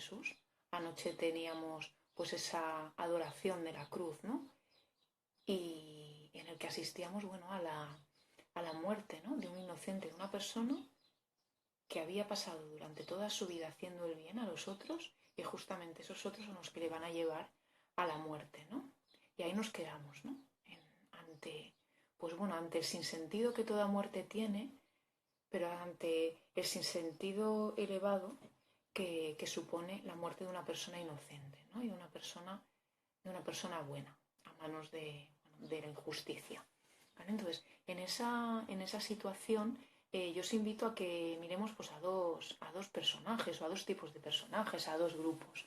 Jesús. Anoche teníamos pues esa adoración de la cruz, ¿no? Y en el que asistíamos, bueno, a la muerte, ¿no? De un inocente, de una persona que había pasado durante toda su vida haciendo el bien a los otros, y justamente esos otros son los que le van a llevar a la muerte, ¿no? Y ahí nos quedamos, ¿no? Ante el sinsentido que toda muerte tiene, pero ante el sinsentido elevado que supone la muerte de una persona inocente, ¿no? Y de una persona buena, a manos de la injusticia. ¿Vale? Entonces, en esa situación, yo os invito a que miremos pues, a dos personajes o a dos tipos de personajes, a dos grupos.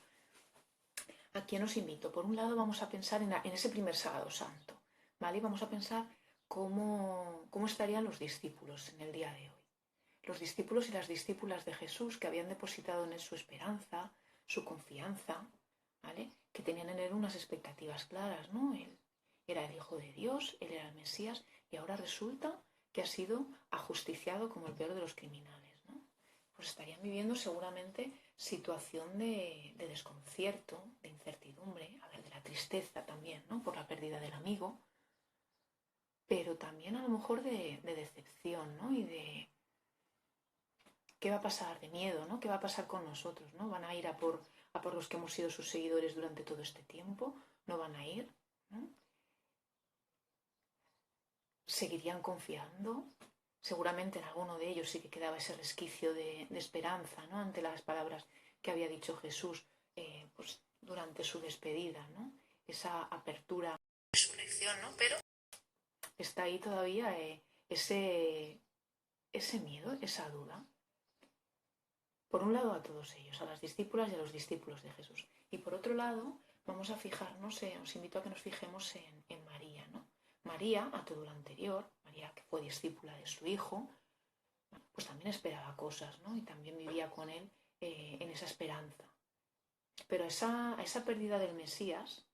¿A quién os invito? Por un lado vamos a pensar en ese primer sábado santo, ¿vale? Y vamos a pensar cómo estarían los discípulos en el día de hoy. Los discípulos y las discípulas de Jesús que habían depositado en él su esperanza, su confianza, ¿vale? Que tenían en él unas expectativas claras, ¿no? Él era el Hijo de Dios, él era el Mesías, y ahora resulta que ha sido ajusticiado como el peor de los criminales, ¿no? Pues estarían viviendo seguramente situación de desconcierto, de incertidumbre, a ver, de la tristeza también, ¿no? Por la pérdida del amigo, pero también a lo mejor de decepción, ¿no? Y de qué va a pasar, de miedo, ¿no? ¿Qué va a pasar con nosotros, ¿no? ¿Van a ir a por los que hemos sido sus seguidores durante todo este tiempo? ¿No van a ir? ¿No? ¿Seguirían confiando? Seguramente en alguno de ellos sí que quedaba ese resquicio de esperanza, ¿no? Ante las palabras que había dicho Jesús pues, durante su despedida, ¿no? Esa apertura, resurrección, ¿no? Pero está ahí todavía ese miedo, esa duda. Por un lado a todos ellos, a las discípulas y a los discípulos de Jesús. Y por otro lado, vamos a fijarnos, os invito a que nos fijemos en María, ¿no? María, a todo lo anterior, María que fue discípula de su hijo, pues también esperaba cosas, ¿no? Y también vivía con él en esa esperanza. Pero a esa pérdida del Mesías,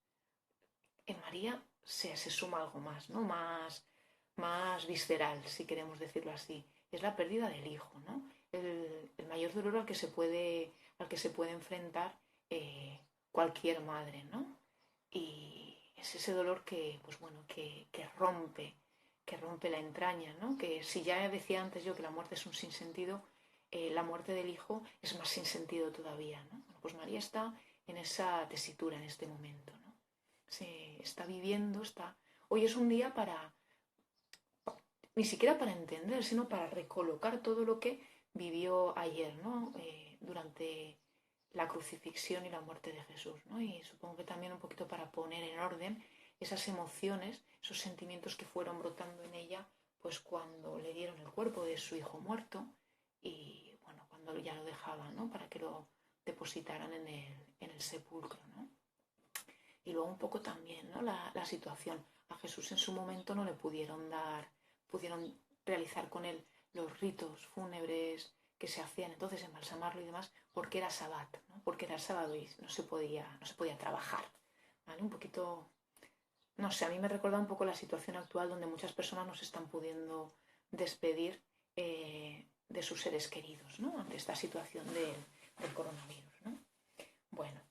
en María se suma algo más, ¿no? Más visceral, si queremos decirlo así. Es la pérdida del hijo, ¿no? El mayor dolor al que se puede enfrentar cualquier madre, ¿no? Y es ese dolor que rompe la entraña, ¿no? Que si ya decía antes yo que la muerte es un sinsentido, la muerte del hijo es más sinsentido todavía, ¿no? Bueno, pues María está en esa tesitura en este momento, ¿no? Se está viviendo, hoy es un día ni siquiera para entender, sino para recolocar todo lo que vivió ayer, ¿no? Durante la crucifixión y la muerte de Jesús, ¿no? Y supongo que también un poquito para poner en orden esas emociones, esos sentimientos que fueron brotando en ella, pues cuando le dieron el cuerpo de su hijo muerto y, bueno, cuando ya lo dejaban, ¿no? Para que lo depositaran en el sepulcro, ¿no? Y luego un poco también, ¿no? La situación. A Jesús en su momento no le pudieron realizar con él los ritos fúnebres que se hacían entonces, embalsamarlo y demás, porque era sabbat, ¿no? Porque era sábado y no se podía trabajar, ¿vale? Un poquito, no sé, a mí me recuerda un poco la situación actual donde muchas personas no se están pudiendo despedir de sus seres queridos, ¿no? Ante esta situación del coronavirus, ¿no? Bueno,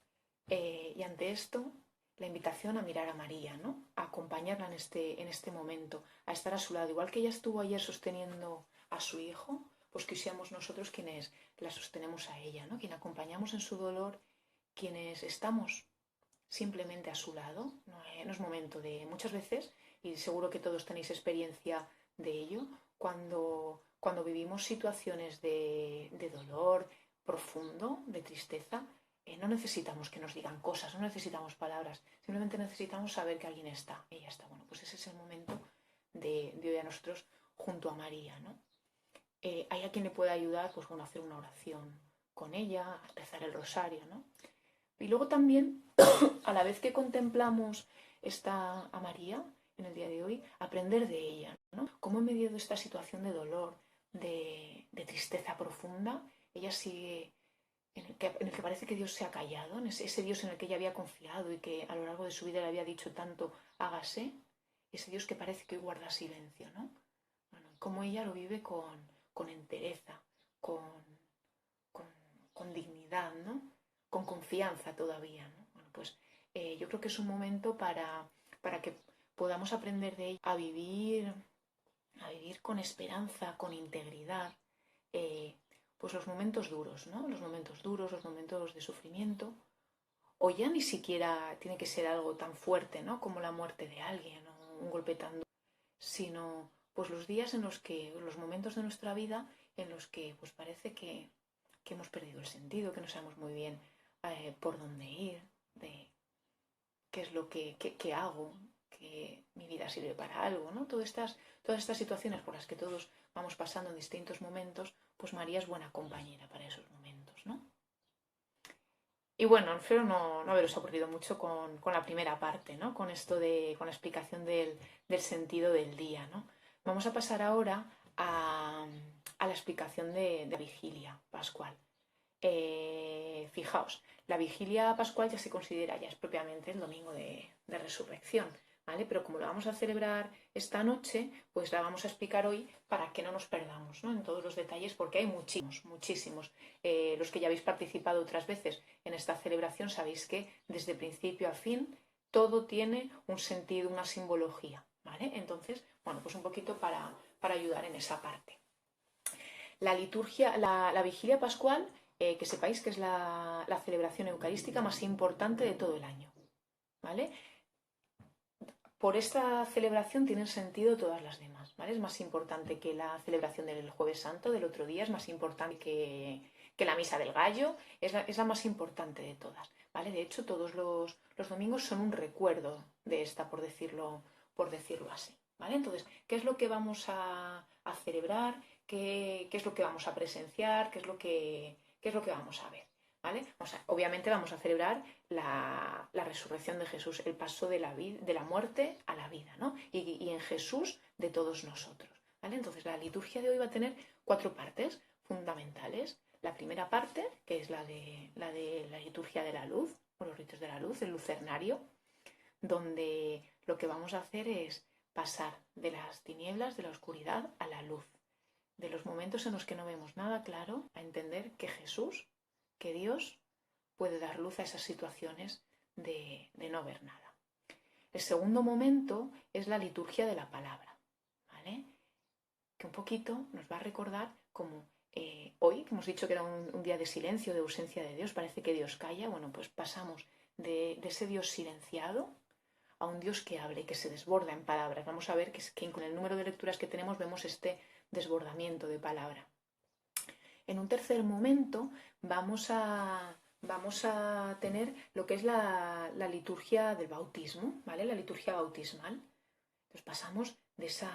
y ante esto, la invitación a mirar a María, ¿no? A acompañarla en este momento, a estar a su lado. Igual que ella estuvo ayer sosteniendo a su hijo, pues que seamos nosotros quienes la sostenemos a ella, ¿no? Quienes acompañamos en su dolor, quienes estamos simplemente a su lado. No es momento de, muchas veces, y seguro que todos tenéis experiencia de ello, cuando vivimos situaciones de dolor profundo, de tristeza, no necesitamos que nos digan cosas, no necesitamos palabras, simplemente necesitamos saber que alguien está, ella está. Bueno, pues ese es el momento de hoy a nosotros junto a María, ¿no? Hay a quien le pueda ayudar, pues bueno, a hacer una oración con ella, a rezar el rosario, ¿no? Y luego también, a la vez que contemplamos a María en el día de hoy, aprender de ella, ¿no? Cómo en medio de esta situación de dolor, de tristeza profunda, ella sigue en el que parece que Dios se ha callado, en ese Dios en el que ella había confiado y que a lo largo de su vida le había dicho tanto, hágase, ese Dios que parece que hoy guarda silencio, ¿no? Bueno, cómo ella lo vive con entereza, con, con dignidad, ¿no? con confianza todavía, ¿no? Bueno, pues yo creo que es un momento para que podamos aprender de ello a vivir con esperanza, con integridad, pues los momentos duros, ¿no? Los momentos duros, los momentos de sufrimiento, o ya ni siquiera tiene que ser algo tan fuerte, ¿no? Como la muerte de alguien o un golpe tan duro, sino pues los días en los que, los momentos de nuestra vida en los que pues parece que hemos perdido el sentido, que no sabemos muy bien por dónde ir, de qué es lo que hago, que mi vida sirve para algo, ¿no? Todas estas situaciones por las que todos vamos pasando en distintos momentos, pues María es buena compañera para esos momentos, ¿no? Y bueno, espero no haberos aburrido mucho con la primera parte, ¿no? Con esto con la explicación del sentido del día, ¿no? Vamos a pasar ahora a la explicación de la vigilia pascual. Fijaos, la vigilia pascual ya se considera, ya es propiamente el domingo de resurrección, ¿vale? Pero como lo vamos a celebrar esta noche, pues la vamos a explicar hoy para que no nos perdamos, ¿no? En todos los detalles, porque hay muchísimos. Los que ya habéis participado otras veces en esta celebración sabéis que desde principio a fin todo tiene un sentido, una simbología, ¿vale? Entonces, bueno, pues un poquito para ayudar en esa parte. La liturgia, la vigilia pascual, que sepáis que es la celebración eucarística más importante de todo el año, ¿vale? Por esta celebración tienen sentido todas las demás, ¿vale? Es más importante que la celebración del Jueves Santo del otro día, es más importante que la Misa del Gallo, es la más importante de todas, ¿vale? De hecho, todos los domingos son un recuerdo de esta, por decirlo así, ¿vale? Entonces, ¿qué es lo que vamos a celebrar? ¿Qué es lo que vamos a presenciar? ¿Qué es lo que vamos a ver? ¿Vale? Obviamente vamos a celebrar la resurrección de Jesús, el paso de la muerte a la vida, ¿no? Y en Jesús de todos nosotros, ¿vale? Entonces la liturgia de hoy va a tener 4 partes fundamentales. La primera parte, que es la de la liturgia de la luz, o los ritos de la luz, el lucernario, donde lo que vamos a hacer es pasar de las tinieblas, de la oscuridad, a la luz, de los momentos en los que no vemos nada claro, a entender que Jesús, que Dios puede dar luz a esas situaciones de no ver nada. El segundo momento es la liturgia de la palabra, ¿vale? Que un poquito nos va a recordar como hoy, que hemos dicho que era un día de silencio, de ausencia de Dios, parece que Dios calla. Bueno, pues pasamos de ese Dios silenciado a un Dios que habla y que se desborda en palabras. Vamos a ver que con el número de lecturas que tenemos vemos este desbordamiento de palabra. En un tercer momento vamos a tener lo que es la liturgia del bautismo, ¿vale? La liturgia bautismal. Entonces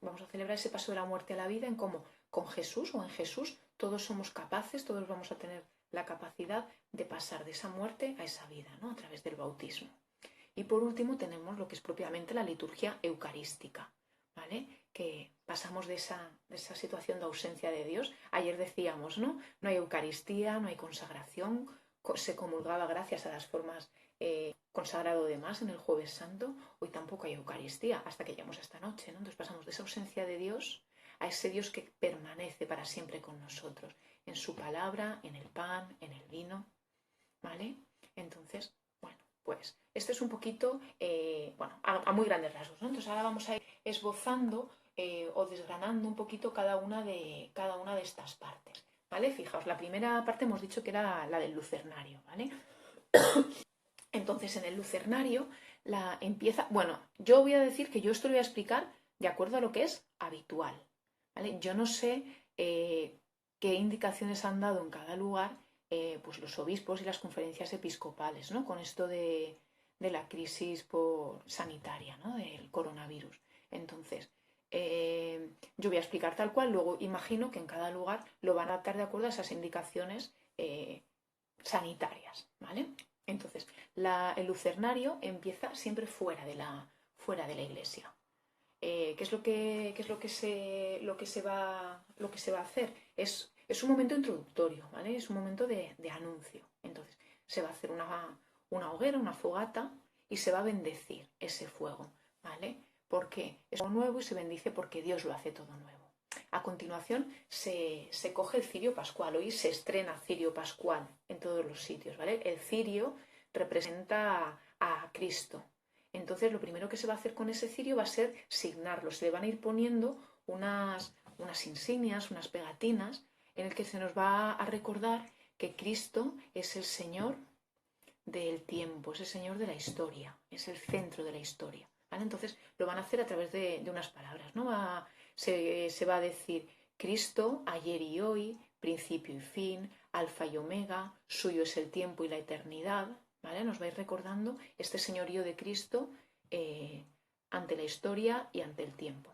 vamos a celebrar ese paso de la muerte a la vida en cómo con Jesús o en Jesús todos somos capaces, todos vamos a tener la capacidad de pasar de esa muerte a esa vida, ¿no? A través del bautismo. Y por último tenemos lo que es propiamente la liturgia eucarística, ¿vale? Que pasamos de esa situación de ausencia de Dios. Ayer decíamos, ¿no? No hay Eucaristía, no hay consagración, se comulgaba gracias a las formas consagrado de más en el Jueves Santo. Hoy tampoco hay Eucaristía hasta que llegamos a esta noche, ¿no? Entonces pasamos de esa ausencia de Dios a ese Dios que permanece para siempre con nosotros, en su palabra, en el pan, en el vino, ¿vale? Entonces, bueno, pues esto es un poquito, a muy grandes rasgos, ¿no? Entonces ahora vamos a ir esbozando o desgranando un poquito cada una de estas partes, ¿vale? Fijaos, la primera parte hemos dicho que era la del lucernario, ¿vale? Entonces en el lucernario yo voy a decir que yo esto lo voy a explicar de acuerdo a lo que es habitual, ¿vale? Yo no sé qué indicaciones han dado en cada lugar pues los obispos y las conferencias episcopales, ¿no? Con esto de la crisis sanitaria, ¿no? Del coronavirus. Entonces, yo voy a explicar tal cual, luego imagino que en cada lugar lo van a adaptar de acuerdo a esas indicaciones sanitarias, ¿vale? Entonces, el lucernario empieza siempre fuera de la iglesia. ¿Qué es lo que se va a hacer? Es un momento introductorio, ¿vale? Es un momento de anuncio. Entonces, se va a hacer una hoguera, una fogata, y se va a bendecir ese fuego, ¿vale? Porque es algo nuevo y se bendice porque Dios lo hace todo nuevo. A continuación se coge el cirio pascual. Hoy se estrena cirio pascual en todos los sitios, ¿vale? El cirio representa a Cristo. Entonces lo primero que se va a hacer con ese cirio va a ser signarlo. Se le van a ir poniendo unas insignias, unas pegatinas, en el que se nos va a recordar que Cristo es el Señor del tiempo, es el Señor de la historia, es el centro de la historia, ¿vale? Entonces lo van a hacer a través de unas palabras, ¿no? Se va a decir Cristo, ayer y hoy, principio y fin, alfa y omega, suyo es el tiempo y la eternidad, ¿vale? Nos va a ir recordando este señorío de Cristo ante la historia y ante el tiempo.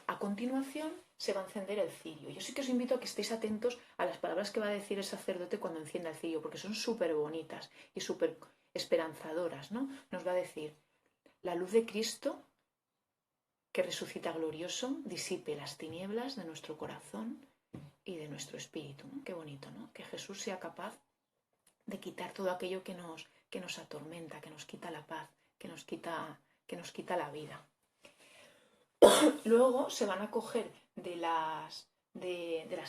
A continuación se va a encender el cirio. Yo sí que os invito a que estéis atentos a las palabras que va a decir el sacerdote cuando encienda el cirio, porque son súper bonitas y súper esperanzadoras, ¿no? Nos va a decir, la luz de Cristo, que resucita glorioso, disipe las tinieblas de nuestro corazón y de nuestro espíritu, ¿no? Qué bonito, ¿no? Que Jesús sea capaz de quitar todo aquello que nos atormenta, que nos quita la paz, que nos quita la vida. Luego se van a coger de las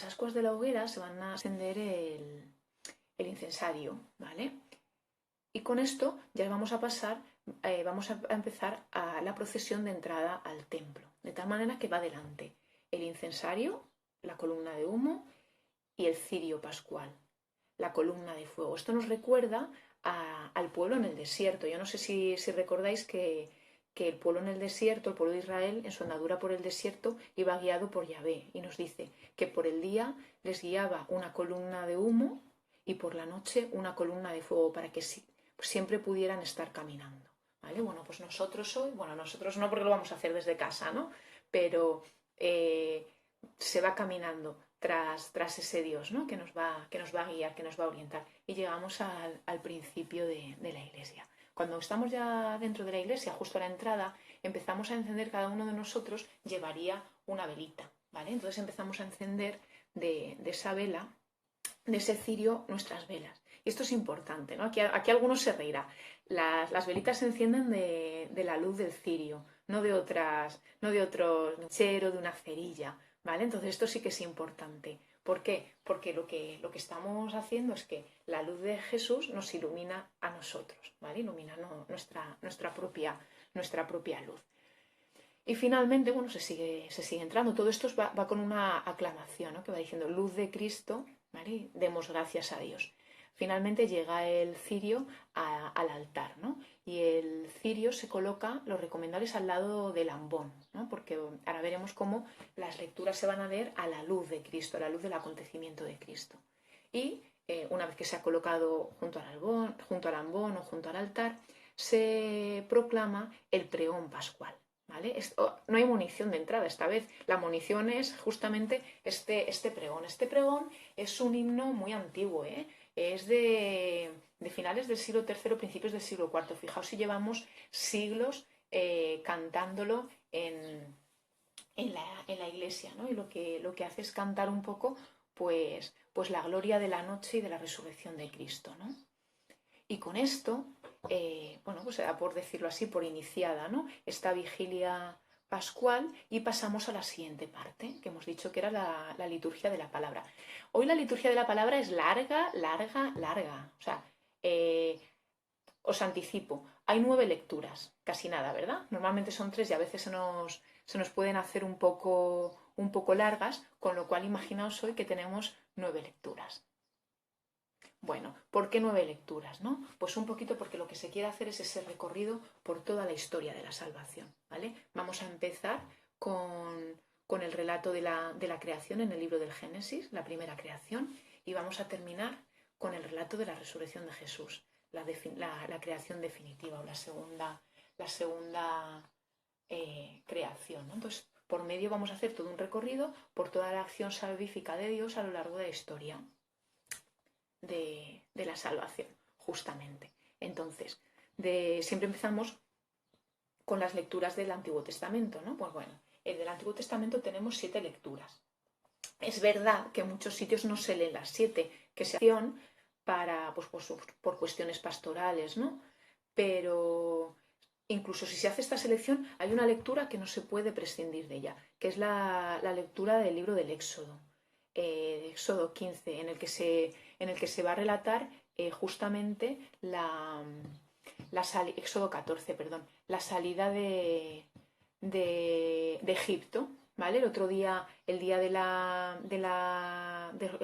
ascuas de la hoguera, se van a encender el incensario, ¿vale? Y con esto ya vamos a pasar, vamos a empezar a la procesión de entrada al templo, de tal manera que va delante el incensario, la columna de humo y el cirio pascual, la columna de fuego. Esto nos recuerda al pueblo en el desierto. Yo no sé si recordáis que el pueblo en el desierto, el pueblo de Israel, en su andadura por el desierto, iba guiado por Yahvé. Y nos dice que por el día les guiaba una columna de humo y por la noche una columna de fuego para que siempre pudieran estar caminando. ¿Vale? Bueno, pues nosotros hoy, bueno, nosotros no porque lo vamos a hacer desde casa, ¿no? Pero se va caminando tras ese Dios, ¿no? que nos va a guiar, que nos va a orientar. Y llegamos al principio de la iglesia. Cuando estamos ya dentro de la iglesia, justo a la entrada, empezamos a encender, cada uno de nosotros llevaría una velita, ¿vale? Entonces empezamos a encender de esa vela, de ese cirio, nuestras velas. Y esto es importante, ¿no? Aquí algunos se reirá. Las velitas se encienden de la luz del cirio, no de otro mechero, de una cerilla, ¿vale? Entonces esto sí que es importante. ¿Por qué? Porque lo que estamos haciendo es que la luz de Jesús nos ilumina a nosotros, ¿vale? Ilumina nuestra propia luz. Y finalmente, bueno, se sigue entrando. Todo esto va con una aclamación, ¿no? Que va diciendo, luz de Cristo, ¿vale? Demos gracias a Dios. Finalmente llega el cirio al altar, ¿no? Y el cirio se coloca, lo recomendable es al lado del ambón, ¿no? Porque ahora veremos cómo las lecturas se van a leer a la luz de Cristo, a la luz del acontecimiento de Cristo. Y una vez que se ha colocado junto al ambón o junto al altar, se proclama el pregón pascual. ¿Vale? No hay munición de entrada esta vez. La munición es justamente este pregón. Este pregón es un himno muy antiguo, ¿eh? Es de finales del siglo III, principios del siglo IV. Fijaos si llevamos siglos cantándolo en la iglesia, ¿no? Y lo que hace es cantar un poco pues la gloria de la noche y de la resurrección de Cristo, ¿no? Y con esto, bueno, pues era por decirlo así, por iniciada, ¿no? Esta vigilia pascual y pasamos a la siguiente parte, que hemos dicho que era la liturgia de la palabra. Hoy la liturgia de la palabra es larga. O sea, os anticipo, hay 9 lecturas, casi nada, ¿verdad? Normalmente son 3 y a veces se nos pueden hacer un poco largas, con lo cual imaginaos hoy que tenemos 9 lecturas. Bueno, ¿por qué 9 lecturas, no? Pues un poquito porque lo que se quiere hacer es ese recorrido por toda la historia de la salvación, ¿vale? Vamos a empezar con el relato de la creación en el libro del Génesis, la primera creación, y vamos a terminar con el relato de la resurrección de Jesús, la creación definitiva o la segunda creación, ¿no? Entonces, por medio vamos a hacer todo un recorrido por toda la acción salvífica de Dios a lo largo de la historia de la salvación, justamente. Entonces, siempre empezamos con las lecturas del Antiguo Testamento, ¿no? Pues bueno, en el Antiguo Testamento tenemos 7 lecturas. Es verdad que en muchos sitios no se leen las 7, que se hacen por cuestiones pastorales, ¿no? Pero incluso si se hace esta selección, hay una lectura que no se puede prescindir de ella, que es la lectura del libro del Éxodo. Éxodo 15, en el que se va a relatar justamente Éxodo 14, perdón, la salida de Egipto, ¿vale? El otro día, el día del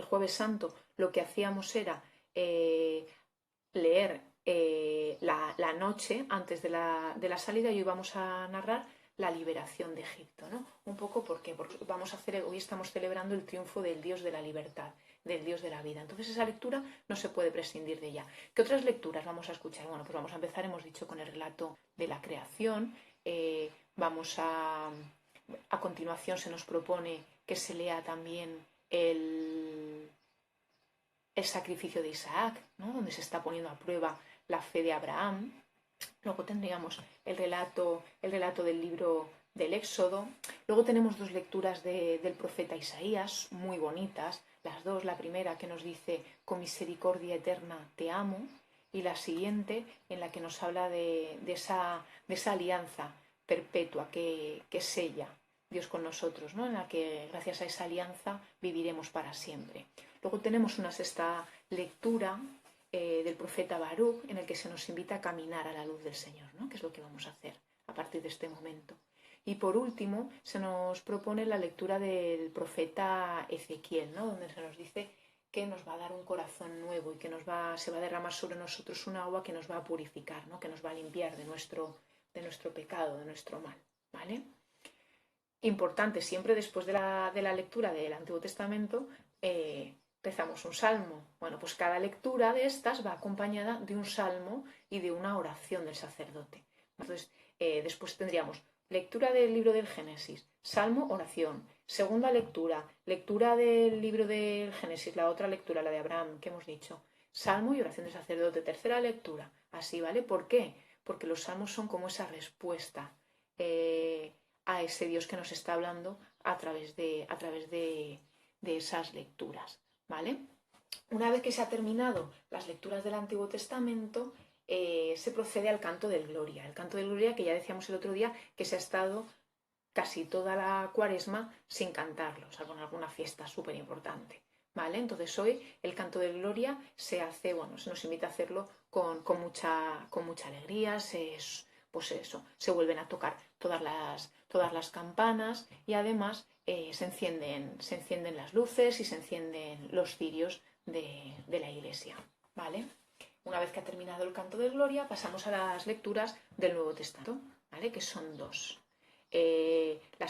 Jueves Santo, lo que hacíamos era leer la noche antes de la salida y hoy vamos a narrar la liberación de Egipto, ¿no? Un poco porque hoy estamos celebrando el triunfo del Dios de la libertad, del Dios de la vida. Entonces esa lectura no se puede prescindir de ella. ¿Qué otras lecturas vamos a escuchar? Bueno, pues vamos a empezar, hemos dicho, con el relato de la creación. A continuación se nos propone que se lea también el sacrificio de Isaac, ¿no? Donde se está poniendo a prueba la fe de Abraham. Luego tendríamos el relato del libro del Éxodo. Luego tenemos dos lecturas del profeta Isaías, muy bonitas. Las dos, la primera que nos dice, con misericordia eterna te amo, y la siguiente en la que nos habla de esa alianza perpetua que sella Dios con nosotros, ¿no? En la que gracias a esa alianza viviremos para siempre. Luego tenemos una sexta lectura del profeta Baruch, en el que se nos invita a caminar a la luz del Señor, ¿no? Que es lo que vamos a hacer a partir de este momento. Y por último, se nos propone la lectura del profeta Ezequiel, ¿no? Donde se nos dice que nos va a dar un corazón nuevo y que se va a derramar sobre nosotros un agua que nos va a purificar, ¿no? Que nos va a limpiar de nuestro pecado, de nuestro mal, ¿vale? Importante, siempre después de la lectura del Antiguo Testamento, rezamos un salmo. Bueno, pues cada lectura de estas va acompañada de un salmo y de una oración del sacerdote. Entonces, después tendríamos lectura del libro del Génesis, salmo, oración. Segunda lectura del libro del Génesis, la otra lectura, la de Abraham, que hemos dicho, salmo y oración del sacerdote. Tercera lectura, así, ¿vale? ¿Por qué? Porque los salmos son como esa respuesta a ese Dios que nos está hablando a través de esas lecturas, ¿vale? Una vez que se ha terminado las lecturas del Antiguo Testamento, se procede al canto del Gloria. El canto del Gloria, que ya decíamos el otro día, que se ha estado casi toda la Cuaresma sin cantarlo, salvo en alguna fiesta súper importante, ¿vale? Entonces hoy el canto del Gloria se nos invita a hacerlo con mucha alegría, pues eso, se vuelven a tocar todas las campanas y además se encienden las luces y se encienden los cirios de la iglesia, ¿vale? Una vez que ha terminado el canto de gloria, pasamos a las lecturas del Nuevo Testamento, ¿vale? Que son dos.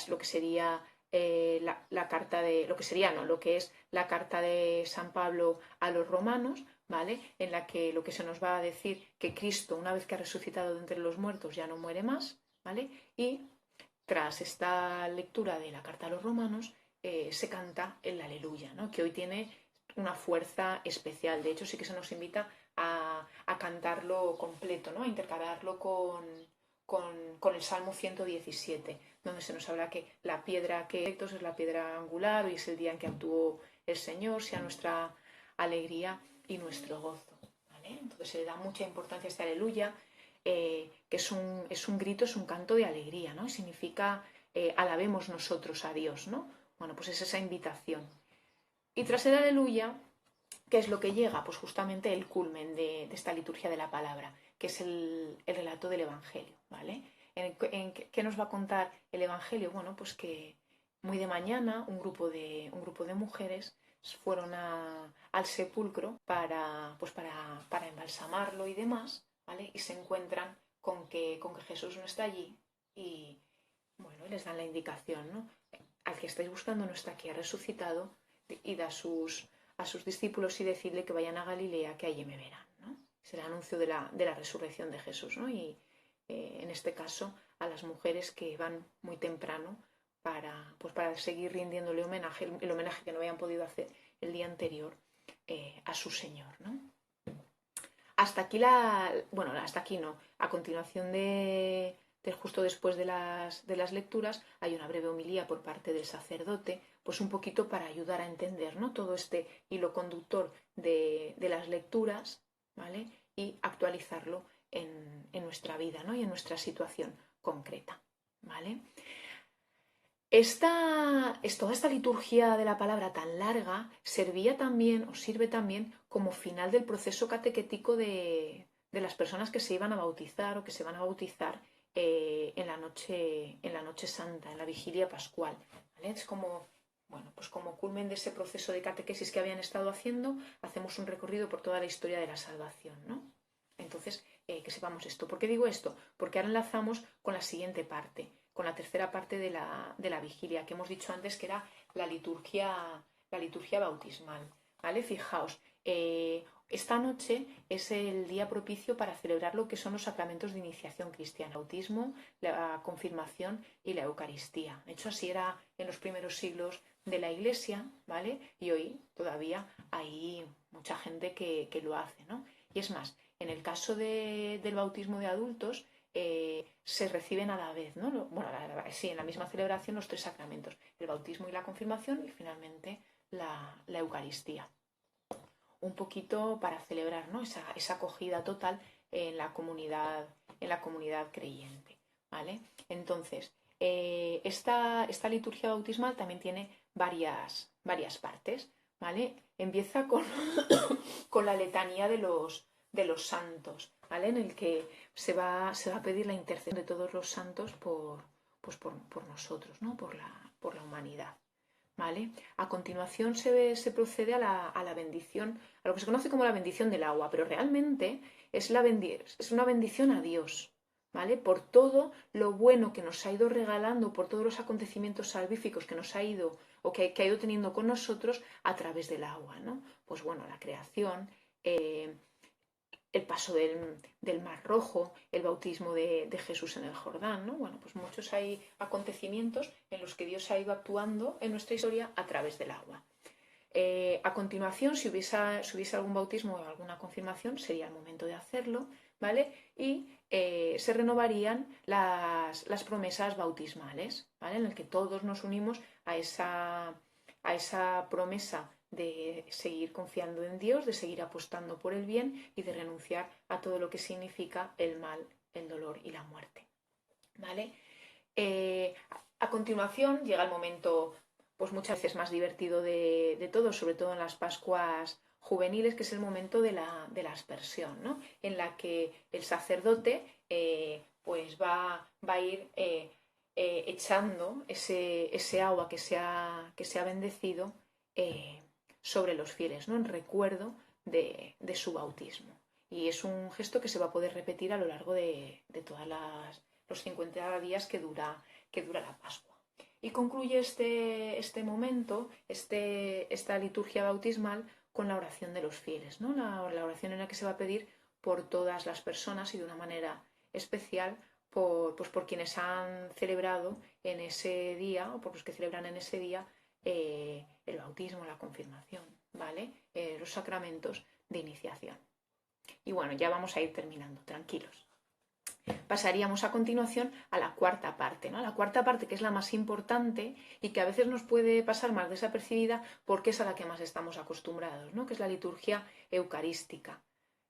Lo que sería la carta de, lo que es la carta de San Pablo a los romanos, ¿vale? En la que lo que se nos va a decir que Cristo, una vez que ha resucitado de entre los muertos, ya no muere más, ¿vale? Y tras esta lectura de la carta a los romanos, se canta el Aleluya, ¿no? Que hoy tiene una fuerza especial. De hecho, sí que se nos invita a cantarlo completo, ¿no? A intercalarlo con el Salmo 117, donde se nos habla que la piedra que es la piedra angular, hoy es el día en que actuó el Señor, sea nuestra alegría y nuestro gozo, ¿vale? Entonces se le da mucha importancia a este aleluya, que es un grito, es un canto de alegría, ¿no? Significa alabemos nosotros a Dios, ¿no? Bueno, pues es esa invitación. Y tras el aleluya, ¿qué es lo que llega? Pues justamente el culmen de esta liturgia de la palabra, que es el relato del Evangelio, ¿vale? ¿Qué nos va a contar el Evangelio? Bueno, pues que muy de mañana un grupo de mujeres fueron al sepulcro para embalsamarlo y demás, ¿vale? Y se encuentran con que Jesús no está allí y, bueno, les dan la indicación, ¿no? Al que estáis buscando no está aquí, ha resucitado, id a sus discípulos y decirle que vayan a Galilea, que allí me verán, ¿no? Es el anuncio de la resurrección de Jesús, ¿no? Y en este caso a las mujeres que van muy temprano para seguir rindiéndole homenaje, el homenaje que no habían podido hacer el día anterior a su Señor, ¿no? Hasta aquí hasta aquí no. A continuación justo después de las lecturas hay una breve homilía por parte del sacerdote, pues un poquito para ayudar a entender, ¿no? Todo este hilo conductor de las lecturas, ¿vale? Y actualizarlo en nuestra vida, ¿no? Y en nuestra situación concreta, ¿vale? Toda esta liturgia de la palabra tan larga servía también, o sirve también, como final del proceso catequético de las personas que se iban a bautizar o que se van a bautizar en la noche santa, en la vigilia pascual. ¿Vale? Es como, bueno, pues como culmen de ese proceso de catequesis que habían estado haciendo, hacemos un recorrido por toda la historia de la salvación, ¿no? Entonces, que sepamos esto. ¿Por qué digo esto? Porque ahora enlazamos con la siguiente parte, con la tercera parte de la vigilia, que hemos dicho antes que era la liturgia bautismal. ¿Vale? Fijaos, esta noche es el día propicio para celebrar lo que son los sacramentos de iniciación cristiana, el bautismo, la confirmación y la Eucaristía. De hecho, así era en los primeros siglos de la Iglesia, ¿vale? Y hoy todavía hay mucha gente que lo hace, ¿no? Y es más, en el caso del bautismo de adultos, se reciben a la vez, ¿no? Bueno, sí, en la misma celebración los tres sacramentos, el bautismo y la confirmación y finalmente la Eucaristía. Un poquito para celebrar, ¿no? esa acogida total en la comunidad creyente, ¿vale? Entonces, esta liturgia bautismal también tiene varias partes, ¿vale? Empieza con, con la letanía de los santos, ¿vale? En el que se va a pedir la intercesión de todos los santos por nosotros, ¿no? Por la humanidad. ¿Vale? A continuación se procede a la bendición, a lo que se conoce como la bendición del agua, pero realmente es una bendición a Dios, ¿vale? Por todo lo bueno que nos ha ido regalando, por todos los acontecimientos salvíficos que nos ha ido o que ha ido teniendo con nosotros a través del agua, ¿no? Pues bueno, la creación, el paso del Mar Rojo, el bautismo de Jesús en el Jordán, ¿no? Bueno, pues muchos hay acontecimientos en los que Dios ha ido actuando en nuestra historia a través del agua. A continuación, si hubiese algún bautismo o alguna confirmación, sería el momento de hacerlo, ¿vale? Y se renovarían las promesas bautismales, ¿vale? En el que todos nos unimos a esa promesa de seguir confiando en Dios, de seguir apostando por el bien y de renunciar a todo lo que significa el mal, el dolor y la muerte. ¿Vale? A continuación llega el momento, pues muchas veces más divertido de todo, sobre todo en las Pascuas juveniles, que es el momento de la aspersión, ¿no? En la que el sacerdote pues va a ir echando ese agua que se ha bendecido sobre los fieles, ¿no? En recuerdo de su bautismo. Y es un gesto que se va a poder repetir a lo largo de todos los 50 días que dura la Pascua. Y concluye este momento, esta liturgia bautismal, con la oración de los fieles, ¿no? La oración en la que se va a pedir por todas las personas y de una manera especial por quienes han celebrado en ese día, o por los que celebran en ese día, el bautismo, la confirmación, ¿vale? Los sacramentos de iniciación. Y bueno, ya vamos a ir terminando, tranquilos. Pasaríamos a continuación a la cuarta parte, ¿no? La cuarta parte, que es la más importante y que a veces nos puede pasar más desapercibida porque es a la que más estamos acostumbrados, ¿no? Que es la liturgia eucarística.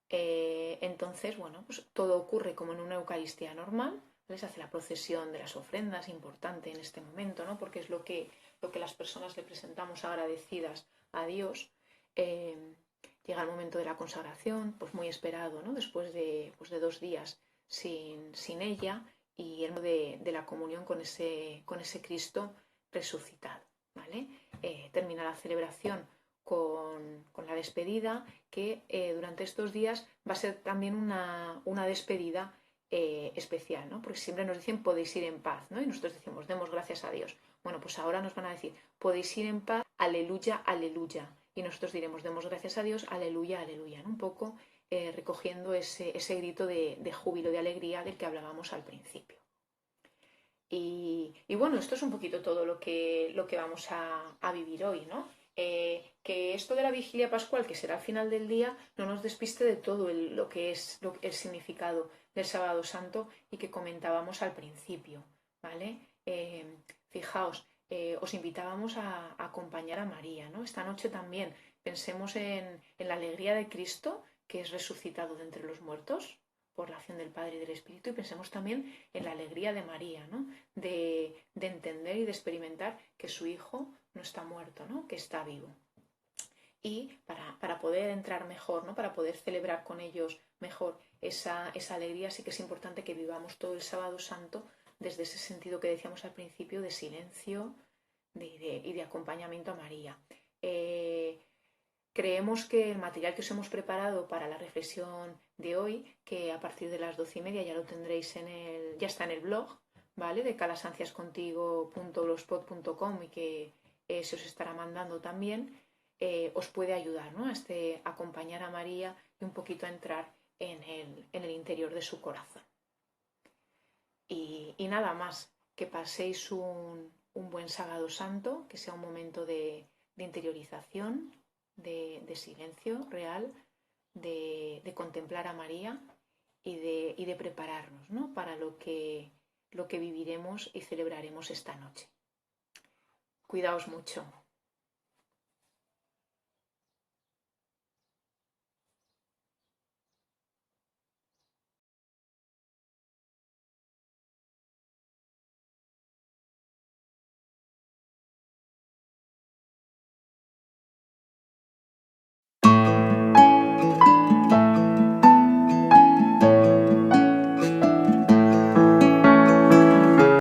Entonces, bueno, pues todo ocurre como en una Eucaristía normal. Se hace la procesión de las ofrendas, importante en este momento, ¿no? Porque es lo que las personas le presentamos agradecidas a Dios. Llega el momento de la consagración, pues muy esperado, ¿no? Después de 2 días sin ella, y el de la comunión con ese Cristo resucitado, ¿vale? Termina la celebración con la despedida, que durante estos días va a ser también una despedida especial, ¿no? Porque siempre nos dicen podéis ir en paz, ¿no? Y nosotros decimos demos gracias a Dios. Bueno, pues ahora nos van a decir podéis ir en paz, aleluya, aleluya. Y nosotros diremos demos gracias a Dios, aleluya, aleluya, ¿no? Un poco recogiendo ese grito de júbilo, de alegría del que hablábamos al principio. Y bueno, esto es un poquito todo lo que vamos a vivir hoy, ¿no? Que esto de la vigilia pascual, que será al final del día, no nos despiste de todo lo que es el significado del sábado santo y que comentábamos al principio, ¿vale? Fijaos, os invitábamos a acompañar a María, ¿no? Esta noche también pensemos en la alegría de Cristo, que es resucitado de entre los muertos, por la acción del Padre y del Espíritu, y pensemos también en la alegría de María, ¿no? De entender y de experimentar que su hijo no está muerto, ¿no? Que está vivo. Y para poder entrar mejor, ¿no? Para poder celebrar con ellos mejor esa alegría, sí que es importante que vivamos todo el Sábado Santo desde ese sentido que decíamos al principio de silencio y de acompañamiento a María. Creemos que el material que os hemos preparado para la reflexión de hoy, que a partir de las 12:30 ya lo tendréis ya está en el blog, ¿vale? De calasanciascontigo.blogspot.com, y que se os estará mandando también, os puede ayudar, ¿no? A acompañar a María y un poquito a entrar en el interior de su corazón. Y nada más, que paséis un buen Sábado Santo, que sea un momento de interiorización, de silencio real, de contemplar a María y de prepararnos, ¿no? Para lo que viviremos y celebraremos esta noche. Cuidaos mucho.